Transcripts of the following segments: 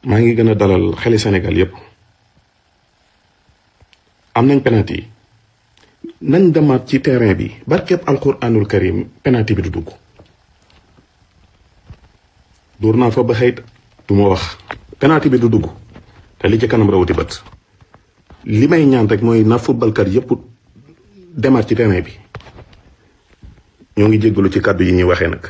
maa ngi gën a dalal xeli Sénégal yépp am nañ penalty yi nañ demaat ci terrain bi barkeb alquranul karim penalty bi du dugg dóor naa fa ba xëyt du ma wax penalty bi du dugg te li ci kanam rawati bët li may ñaan rek mooy na footballkat yépp demaat ci terrain bi ñoo ngi jéggalu ci kàddu yi ñuy waxee nag.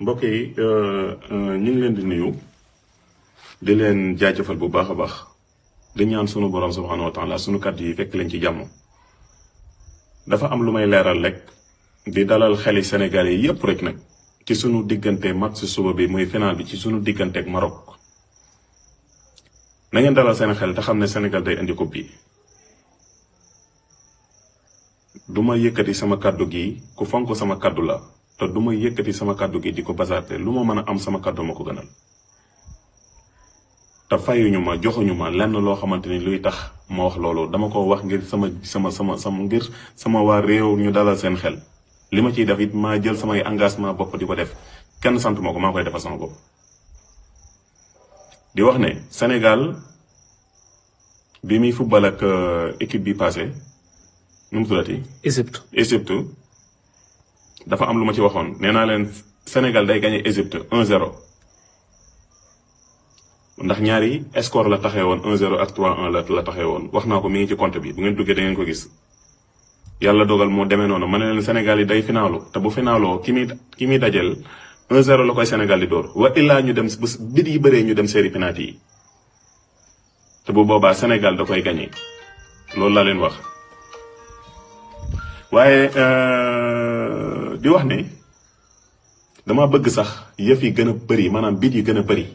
mbokk yi ñu ngi leen di nuyu di leen jaajëfal bu baax a baax di ñaan sunu borom subhanahu wa taala sunu kàddu yi fekk leen ci jàmm. dafa am lu may leeral rek di dalal xeli Sénégal yi yépp rek nag ci sunu diggante match suba bi muy final bi ci sunu diggante ak Maroc na ngeen dalal seen xel te xam ne Sénégal day indi coupe bi. du ma yëkkati sama kàddu gi ku fonk sama kàddu la. te du ma yëkkati sama kàddu gi di ko basaate lu ma mën a am sama kàddu ma ko gënal te fayuñu ma joxuñu ma lenn loo xamante ni luy tax ma wax loolu dama ko wax ngir sama waa réew ñu dalal seen xel li ma ciy def it maa jël samay engagement bopp di ko def kenn sant ma ko maa koy defal sama bopp. di wax ne Sénégal bi muy football ak équipe bi passé nu mu tuddati Égypte dafa am lu ma ci waxoon nee naa leen Sénégal day gagné Égypte 1-0 ndax ñaari score la taxee woon 1-0 ak 3-1 la taxee woon wax naa ko mi ngi ci compte bi bu ngeen duggee da ngeen ko gis. yàlla dogal moo demee noonu ma ne leen Sénégal yi day finaalu te bu finaaloo ki muy dajeel 1-0 la koy Sénégal di dóor wa illaa ñu dem bit yi bëree ñu dem série penalty yi te bu boobaa Sénégal da koy gagné loolu laa leen wax waaye. di wax ne dama bëgg sax yëf yi gën a bëri maanaam bit yi gën a bëri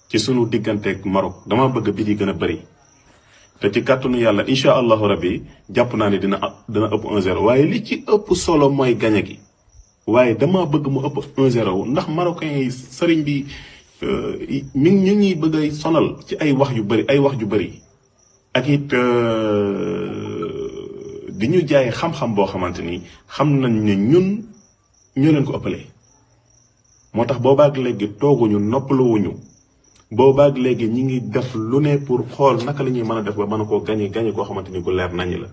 ci sunu digganteeg Maroc dama bëgg bit yi gën a bëri te ci kàttanu yàlla incha allahu rabbi jàpp naa ne dina ëpp 1-0 waaye li ci ëpp solo mooy gañe gi waaye dama bëgg mu ëpp 1-0 ndax marocain yi sëriñ bi ñu ñuy bëgg a sonal ci ay wax yu bëri ak it di ñu jaay xam-xam boo xamante ni xam nañ ne ñun ñoo leen ko ëppalee moo tax boobaag léegi tooguñu noppaluwuñu boobaag léegi ñi ngi def lu ne pour xool naka la ñuy mën a def ba mën a koo gañe koo xamante ni bu leer naññ la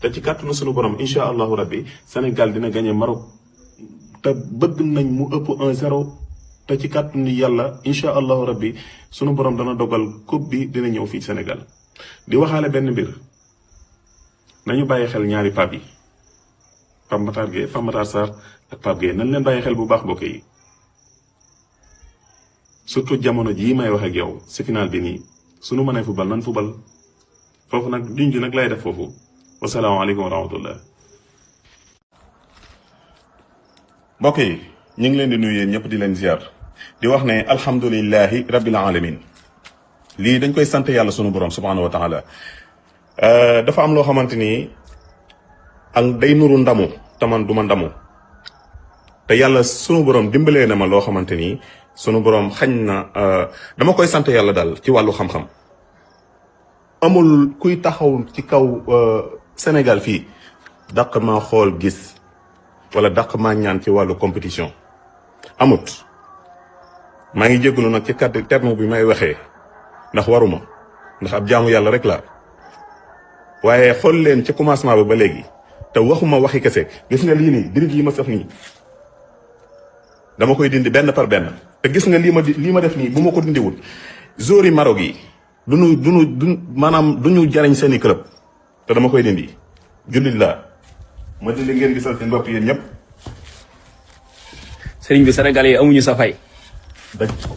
te ci kàttanu suñu borom incha allahu rabbi Sénégal dina gañe Maroc te bëgg nañ mu ëpp 1-0 te ci kàttanu yàlla incha allahu rabbi suñu borom dana dogal coupe bi dina ñëw fii Sénégal di waxaale benn mbir. nañu bàyyi xel ñaari Pape yi Pape Matar Sarr ak Pape Gueye nañ leen bàyyi xel bu baax mbokk yi surtout jamono jii may wax ak yow si final bi nii sunu mënee fubal nan fubal foofu nag junj nag lay def foofu wasalaamaaleykum wa rahmatullah. mbokk yi ñu ngi leen di nuyu yéen ñëpp di leen ziar di wax ne alhamdulillahi rabbil alamin lii dañ koy sant yàlla sunu borom subhanahu wa taala. dafa am loo xamante ni ak day nuru ndamu te man du ma ndamu te yàlla sunu borom dimbalee na ma loo xamante ni sunu borom xañ na dama koy sant yàlla daal ci wàllu xam-xam. amul kuy taxaw ci kaw Sénégal fii dàq maa xool gis wala dàq maa ñaan ci wàllu compétition amut. maa ngi jégalu nag ci kàddu terme bi may waxee ndax waruma ndax ab jaamu yàlla rek la. waaye xool leen ci commencement ba léegi te waxuma waxi kese gis nga lii nii dirib yi ma saf nii dama koy dindi benn par benn te gis nga lii ma def nii bu ma ko dindiwul joueurs Maroc yi duñu maanaam duñu jariñ seeni club te dama koy dindi jullit laa ma dindi ngeen gisal seen bopp yéen ñëpp. sëriñ bi Sénégalais yi amuñu sa fay.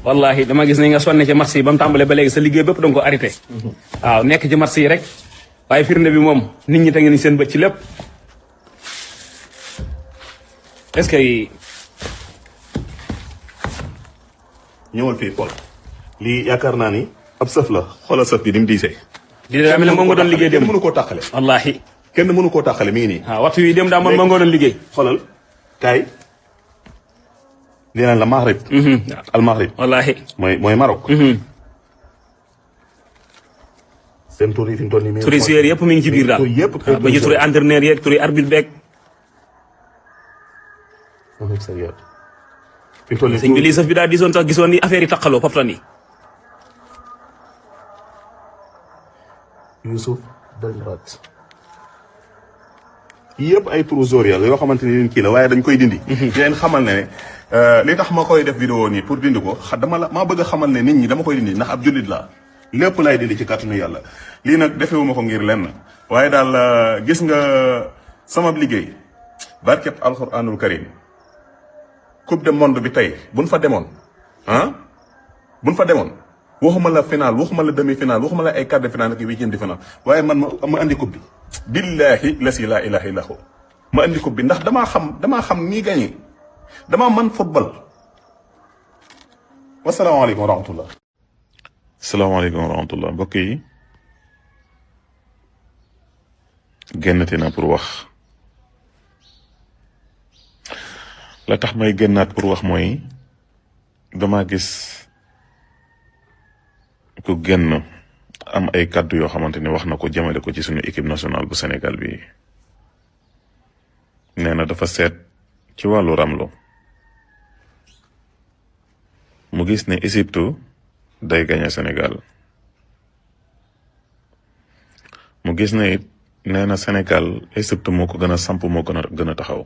wallahi dama gis ne nga sonne ci match yi ba mu tàmbalee ba léegi sa liggéey bépp danga ko arrêté. waaw nekk ci match yi rek. waaye firnde bi moom nit ñi teg nañ seen bët ci lépp est-ce que. ñëwal fii xool lii yaakaar naa ni ab sëf la xoolal sëf bi ni mu diisee. di daa mel ne moom nga doon liggéey dem kenn mënu koo tàqale. wallaahi. kenn mënu koo tàqale mi ngi nii. waaw waxtu wi dem daa man ma nga doon liggéey. xoolal kaay. li naan la Maghrib. al Maghrib. wallaahi. mooy Maroc. seen tur yi fi mu toll nii. turi joueur yëpp mi ngi ci biir daal. tur yëpp waaw ba ci turi entraîneur yeeg turi arbitre beeg. fi mu toll nii sëñ bi lii saf bi daal disoon sax gisoon ni affaire yi taqaloo poptan yi. Youssouf Belgrade. yëpp ay turu joueur yàlla yoo xamante ni kii la waaye dañ koy dindi. di leen xamal ne li tax ma koy def vidéo nii pour dindi ko maa bëgg a xamal ne nit ñi dama koy dindi ndax ab jullit laa lépp lay dindi ci kàttanu yàlla. lii nag defewuma ko ngir lenn waaye daal gis nga sama liggéey barkeb alxuraanul karim coupe du monde bi tey buñ fa demoon waxuma la final waxuma la demi final waxuma la ay quart de finale ak huitième de finale waaye man ma andi coupe bi. billahi lasi laa ilaha illa hu ma andi coupe bi ndax damaa xam nii gagné damaa man football. wasalaamaaleykum wa rahmatullah. salaamaaleykum wa rahmatullah mbokk yi génnati na pour wax la tax may génnaat pour wax mooy dama gis ku génn am ay kàddu yoo xamante ni wax na ko jëmale ko ci suñu équipe nationale bu Sénégal bi nee na dafa seet ci wàllu ramlo mu gis ne Égypte day gañe Sénégal mu gis ne it nee na Sénégal Égypte moo ko gën a samp moo gën a taxaw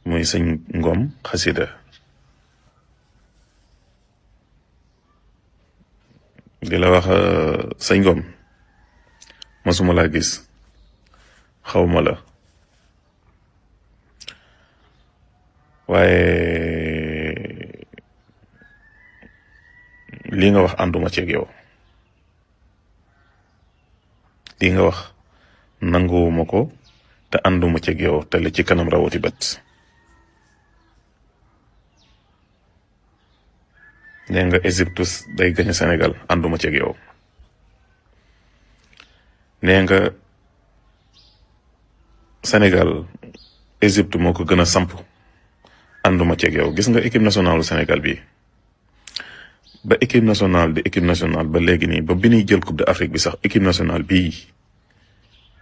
muy sëñ Ngom xasida di la wax sëñ Ngom masuma laa gis xawma la waaye lii nga wax ànduma ci ak yow lii nga wax nanguwuma ko te ànduma ci ak yow te li ci kanam rawati bët nee nga Égypte day gañe Sénégal ànduma ci ak yow nee nga Sénégal Égypte moo ko gën a samp ànduma ci ak yow gis nga équipe nationale du Sénégal bi ba équipe nationale di équipe nationale ba léegi nii ba bi ñuy jël coupe d'Afrique bi sax équipe nationale bii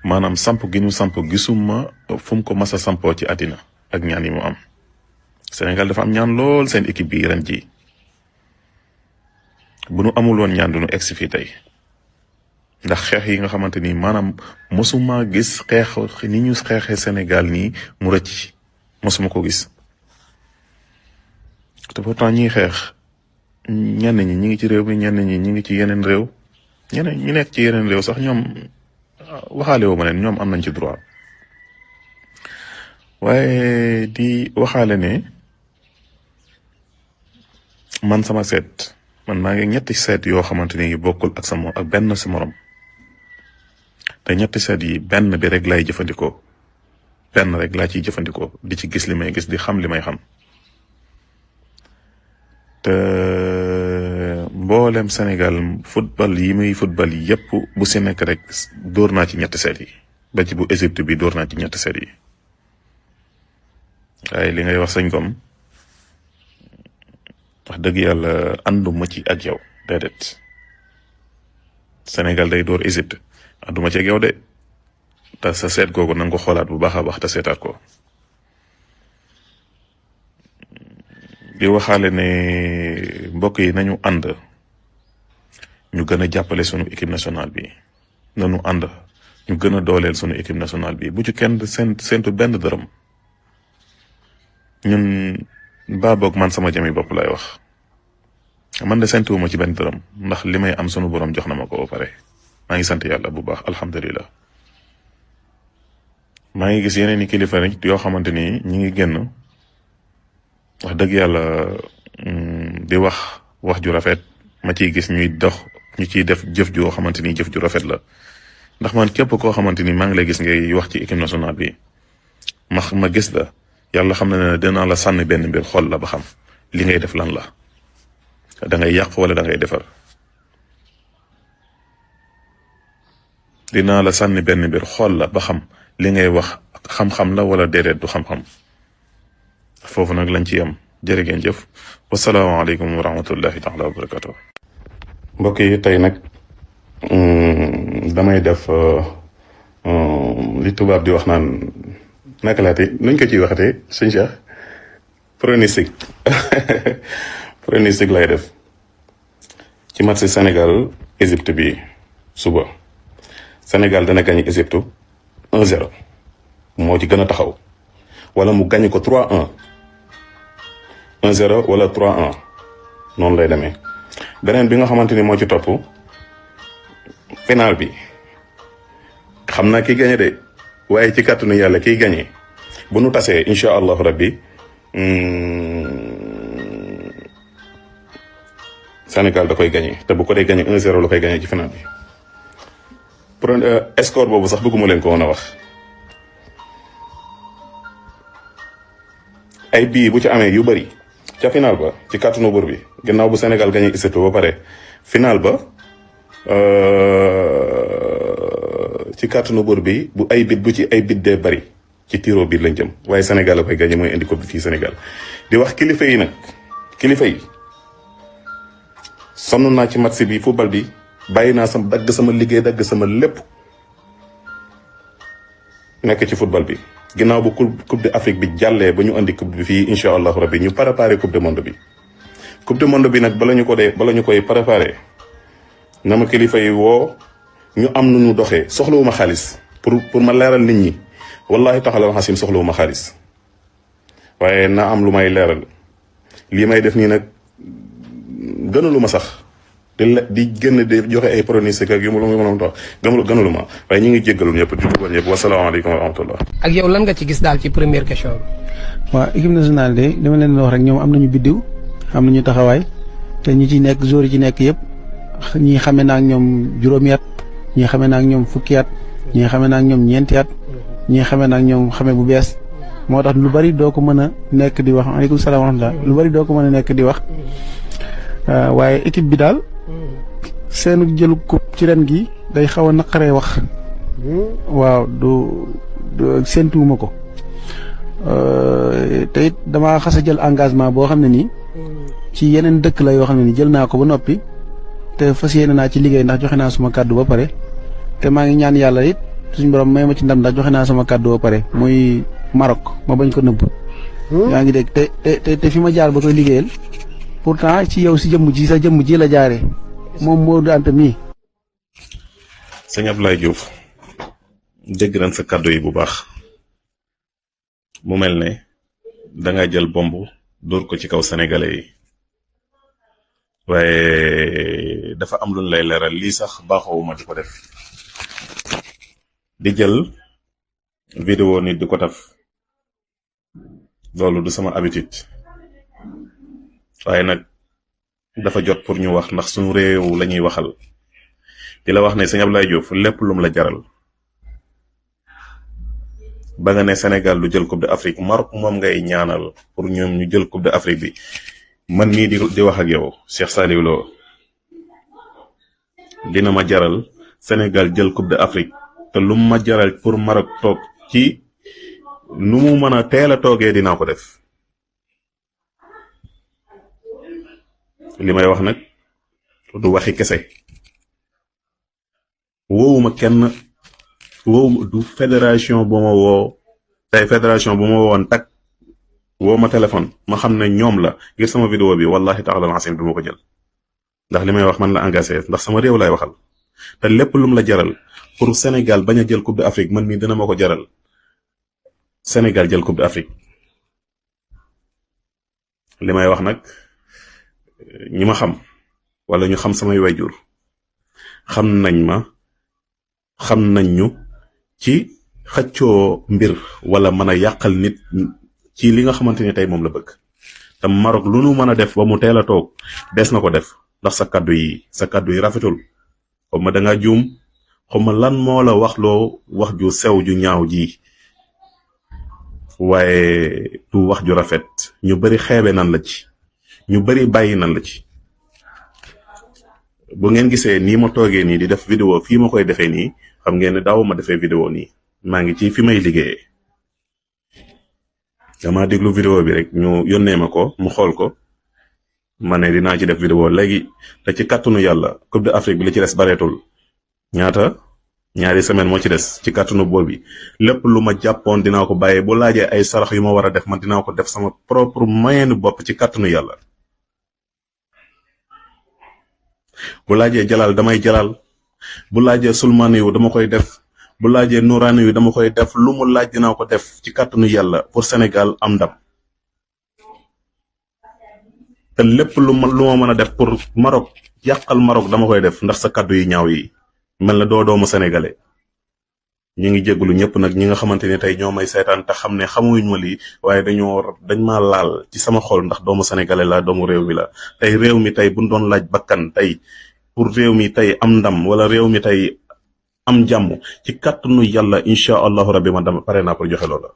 maanaam samp gi ñu samp gisuma fu mu ko mas a sampoo ci àddina ak ñaan yi mu am Sénégal dafa am ñaan lool seen équipe bi ren ji bu nu amul woon ñaan du nu egsi fii tey ndax xeex yi nga xamante ni maanaam mosuma gis xeex ni ñu xeexee Sénégal nii mu rëcc mosuma ko gis te pourtant ñiy xeex ñenn ñi ñi ngi ci réew mi ñenn ñi ñi ngi ci yeneen réew ñeneen ñi nekk ci yeneen réew sax ñoom waxaale wu ma leen ñoom am nañ ci droit waaye di waxaale ne man sama seet man maa ngi ñetti seet yoo xamante ni bokkul ak sama ak benn si morom te ñetti seet yi benn bi rek lay jëfandikoo benn rek laa ciy jëfandikoo di ci gis li may gis di xam li may xam te mboolem Sénégal football yi muy football yépp bu si nekk rek dóor naa ci ñetti seet yi ba ci bu Égypte bi dóor naa ci ñetti seet yi waaye li ngay wax sëñ Ngom wax dëgg yàlla ànduma ci ak yow déedéet Sénégal day dóor Égypte ànduma ci ak yow de te sa seet googu na nga ko xoolaat bu baax a baax te seetaat ko di waxaale ne mbokk yi nañu ànd ñu gën a jàppale sunu équipe nationale bi nañu ànd ñu gën a dooleel sunu équipe nationale bi bu ci kenn seentu benn dërëm ñun baa boog man sama jami bopp lay wax man de seentuwuma ci benn dërëm ndax li may am sunu borom jox na ma ko ba pare maa ngi sant yàlla bu baax alhamdulilah maa ngi gis yeneen i kilifa rek yoo xamante ni ñi ngi génn wax dëgg yàlla di wax ju rafet ma ciy gis ñuy dox ñu ciy def jëf joo xamante ni jëf ju rafet la ndax man képp koo xamante ni maa ngi lay gis ngay wax ci équipe nationale bi ma gis la yàlla xam na ne dinaa la sànni benn mbir xool la ba xam li ngay def lan la da ngay yàq wala da ngay defar dinaa la sànni benn mbir xool la ba xam li ngay wax xam-xam la wala déedéet du xam-xam foofu nag lañ ci yam jërë ngeen jëf wasalaamaaleykum wa rahmatullahi taala wa barakatuh mbokk yi tey nag damay def li tubaab di wax naan naka laate nuñ ko ciy waxatee sëñ Cheikh pronostic pronostic lay def ci match Sénégal Égypte bi suba Sénégal dana gagné Égypte 1-0 moo ci gën a taxaw wala mu gagné ko 3-1 1-0 wala 3-1 noonu lay demee beneen bi nga xamante ni moo ci topp final bi xam naa kiy gagné de waaye ci kàttanu yàlla kiy gagné bu nu tasee incha allahu rabbi Sénégal da koy gagné te bu ko dee gagné 1-0 la koy gagné ci final bi. Score boobu sax bëgguma leen ko woon a wax ay bii bu ci amee yu bëri ca final ba ci kàttanu buur bi gannaaw bu Sénégal gagné Égypte ba pare final ba ci kàttanu buur bi bu ay bit bu ci ay bit dee bëri ci tiro biir lañ jëm waaye Sénégal la koy gagné mooy indi ko bi fii Sénégal di wax kilifa yi nag kilifa yi sonn naa ci match bi football bi bàyyi naa sama dagg sama liggéey dagg sama lépp nekk ci football bi ginnaaw bu coupe d'Afrique bi jàllee ba ñu andi coupe bi fii incha allahu rabbi ñu préparé coupe du monde bi. coupe du monde bi nag bala ñu koy préparé na ma kilifa yi woo ñu am nu ñu doxee soxlawuma xaalis pour ma leeral nit ñi wallahi taxala xasim soxlawuma xaalis waaye na am lu may leeral lii may def nii nag gënaluma sax. di gën di joxe ay pronostic ak yu mu mën a gënalu ma waaye ñu ngi jéggalu ñëpp di dugal ñëpp wasalaamaaleykum wa rahmatullah. ak yow lan nga ci gis daal ci première question bi. waaw équipe nationale de li ma leen wax rek ñoom am nañu biddiw am nañu taxawaay te ñi ci nekk joueurs yi ci nekk yëpp ñii xamee naa ak ñoom juróomi at ñii xamee naa ak ñoom fukki at ñii xamee naa ak ñoom ñeenti at ñii xamee naa ak ñoom xamee bu bees moo tax lu bari doo ko mën a nekk di wax aleykum salaam wa rahmatullah lu bari doo ko mën a nekk di wax waaye équipe bi daal. seenu jëlu coupe ci ren gi day xaw a naqaree wax waaw du séentuwuma ko te it damaa xas a jël engagement boo xam ne nii ci yeneen dëkk la yoo xam ne nii jël naa ko ba noppi te fas yéene naa ci liggéey ndax joxe naa suma kàddu ba pare te maa ngi ñaan yàlla it suñu borom may ma ci ndam ndax joxe naa sama kàddu ba pare muy Maroc ma bañ ko nëbb yaa ngi dégg te fi ma jaar ba koy liggéeyal pourtant ci yow si jëmm ji sa jëmm ji la jaaree moom moo daante mii. sëñ Abdoulaye Diouf dégg nañ sa kàddu yi bu baax mu mel ne danga jël bomb dóor ko ci kaw sénégalais yi waaye dafa am lu ñu lay leeral lii sax baaxoowuma di ko def di jël vidéo nit di ko taf loolu du sama habitude waaye nag dafa jot pour ñu wax ndax suñu réew la ñuy waxal di la wax ne sëñ Abdoulaye Diouf lépp lum la jaral ba nga ne Sénégal lu jël coupe d'Afrique Maroc moom ngay ñaanal pour ñoom ñu jël coupe d'Afrique bi man mii di wax ak yow Cheikh Saliou Lo dina ma jaral Sénégal jël coupe d'Afrique te lu ma jaral pour Maroc toog ci nu mu mën a teel a toogee dinaa ko def li may wax nag du waxi kese woowuma kenn woowu du fédération bu ma woo tey fédération bu ma woon tak woo ma téléphone ma xam ne ñoom la ngir sama vidéo bi wallahi taala asim du ma ko jël ndax li may wax man la engagé ndax sama réew lay waxal te lépp lum la jaral pour Sénégal bañ a jël coupe d'Afrique man mii dina ma ko jaral Sénégal jël coupe d'Afrique li may wax nag ñi ma xam wala ñu xam samay wayjur xam nañ ma xam nañ ñu ci xëccoo mbir wala mën a yàqal nit ci li nga xamante ni tey moom la bëgg te Maroc lu nu mën a def ba mu teel a toog des na ko def ndax sa kaddu yi rafetul xaw ma dangaa juum xaw ma lan moo la wax loo wax ju sew ju ñaaw ji waaye du wax ju rafet ñu bari xeebe nan la ci ñu bari bàyyi nan la ci bu ngeen gisee nii ma toogee nii di def vidéo fii ma koy defee nii xam ngeen ne daaw ma defee vidéo nii maa ngi ci fi may liggéeyee dama déglu vidéo bi rek ñu yónnee ma ko mu xool ko ma ne dinaa ci def vidéo léegi te ci kàttanu yàlla Coupe d'Afrique bi li ci des bareetul ñaata ñaari semaine moo ci des ci kàttanu boor bi lépp lu ma jàppoon dinaa ko bàyyee bu laajee ay sarax yu ma war a def man dinaa ko def sama propre moyen bopp ci kàttanu yàlla. bu laajee jalal damay jalal bu laajee sulmaani yu dama koy def bu laajee nuraani yu dama koy def lu mu laaj dinaa ko def ci kàttanu yàlla pour Sénégal am ndam. te lépp lu ma mën a def pour Maroc yàqal Maroc dama koy def ndax sa kàddu yi ñaaw yi mel na doo doomu sénégalais. ñu ngi jégalu ñëpp nag ñi nga xamante ne tey ñoo may seetaan te xam ne xamuñ ma lii waaye dañ maa laal ci sama xol ndax doomu sénégalais la doomu réew mi la tey réew mi tey buñ doon laaj bakkan tey pour réew mi tey am ndam wala réew mi tey am jàmm ci kàttanu yàlla incha allahu rabbi man dama pare naa pour joxe loola.